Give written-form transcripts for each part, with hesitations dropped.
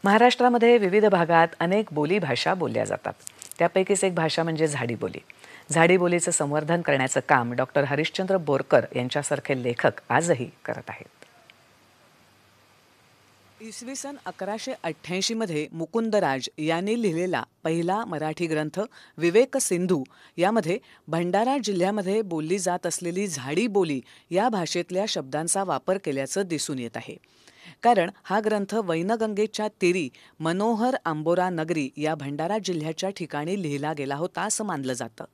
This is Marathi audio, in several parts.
महाराष्ट्रामध्ये विविध भागात अनेक बोलीभाषा बोलल्या जातात. त्यापैकीच एक भाषा म्हणजे झाडी बोली. झाडी बोलीचं संवर्धन करण्याचं काम डॉक्टर हरिश्चंद्र बोरकर यांच्यासारखे लेखक आजही करत आहेत. इसवी सन 1188 मध्ये मुकुंदराज यांनी लिहिलेला पहिला मराठी ग्रंथ विवेक सिंधू यामध्ये भंडारा जिल्ह्यामध्ये बोलली जात असलेली झाडी बोली या भाषेतल्या शब्दांचा वापर केल्याचं दिसून येत आहे. कारण हा ग्रंथ वैनगंगेच्या तीरी मनोहर आंबोरा नगरी या भंडारा जिल्ह्याच्या ठिकाणी लिहिला गेला होता असं मानलं जातं.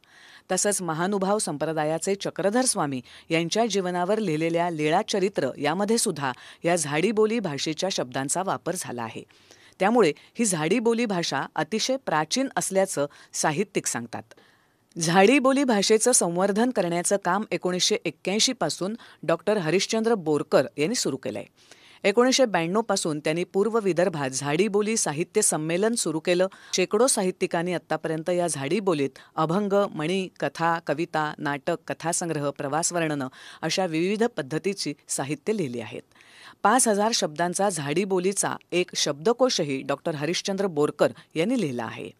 तसंच महानुभाव संप्रदायाचे चक्रधर स्वामी यांच्या जीवनावर लिहिलेल्या लीळाचरित्र यामध्ये सुद्धा या झाडी बोली भाषेच्या शब्दांचा वापर झाला आहे. त्यामुळे ही झाडी बोली भाषा अतिशय प्राचीन असल्याचं साहित्यिक सांगतात. झाडी बोली भाषेचं संवर्धन करण्याचं काम 1981 पासून डॉक्टर हरिश्चंद्र बोरकर यांनी सुरू केलंय. 1992 पासून त्यांनी पूर्व विदर्भात झाडी बोली साहित्य संमेलन सुरू केलं. शेकडो साहित्यिकांनी आत्तापर्यंत या झाडी बोलीत अभंग, म्हणी, कथा, कविता, नाटक, कथासंग्रह, प्रवासवर्णनं अशा विविध पद्धतीची साहित्य लिहिली आहेत. 5000 शब्दांचा झाडी बोलीचा एक शब्दकोशही डॉक्टर हरिश्चंद्र बोरकर यांनी लिहिला आहे.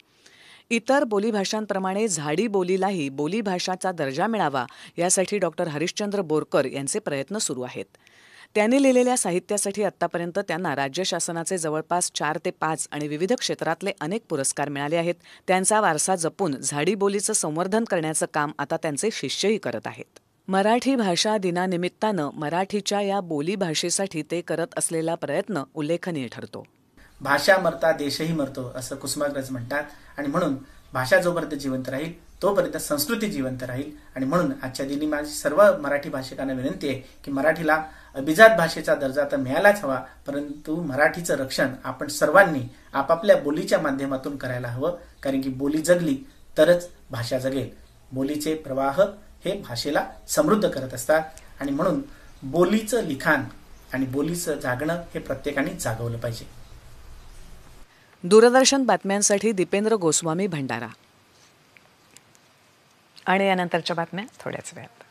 इतर बोलीभाषांप्रमाणे झाडी बोलीलाही बोलीभाषाचा दर्जा मिळावा यासाठी डॉक्टर हरिश्चंद्र बोरकर यांचे प्रयत्न सुरू आहेत. त्यांनी लिहिलेल्या साहित्यासाठी आत्तापर्यंत त्यांना राज्य शासनाचे जवळपास 4 ते 5 आणि विविध क्षेत्रातले अनेक पुरस्कार मिळाले आहेत. त्यांचा वारसा जपून झाडी बोलीचं संवर्धन करण्याचं काम आता त्यांचे शिष्यही करत आहेत. मराठी भाषा दिनानिमित्तानं मराठीच्या या बोलीभाषेसाठी ते करत असलेला प्रयत्न उल्लेखनीय ठरतो. भाषा मरता देशही मरतो असं कुसुमाग्रज म्हणतात आणि म्हणून भाषा जोपर्यंत जिवंत राहील तोपर्यंत संस्कृती जिवंत राहील. आणि म्हणून आजच्या दिनी माझी सर्व मराठी भाषिकांना विनंती आहे की मराठीला अभिजात भाषेचा दर्जा तर मिळालाच हवा, परंतु मराठीचं रक्षण आपण सर्वांनी आपापल्या बोलीच्या माध्यमातून करायला हवं. कारण की बोली जगली तरच भाषा जगेल. बोलीचे प्रवाह हे भाषेला समृद्ध करत असतात आणि म्हणून बोलीचं लिखाण आणि बोलीचं जागणं हे प्रत्येकाने जागवलं पाहिजे. दूरदर्शन बातम्यांसाठी दीपेंद्र गोस्वामी, भंडारा. आणि यानंतरच्या बातम्या थोड्याच वेळात.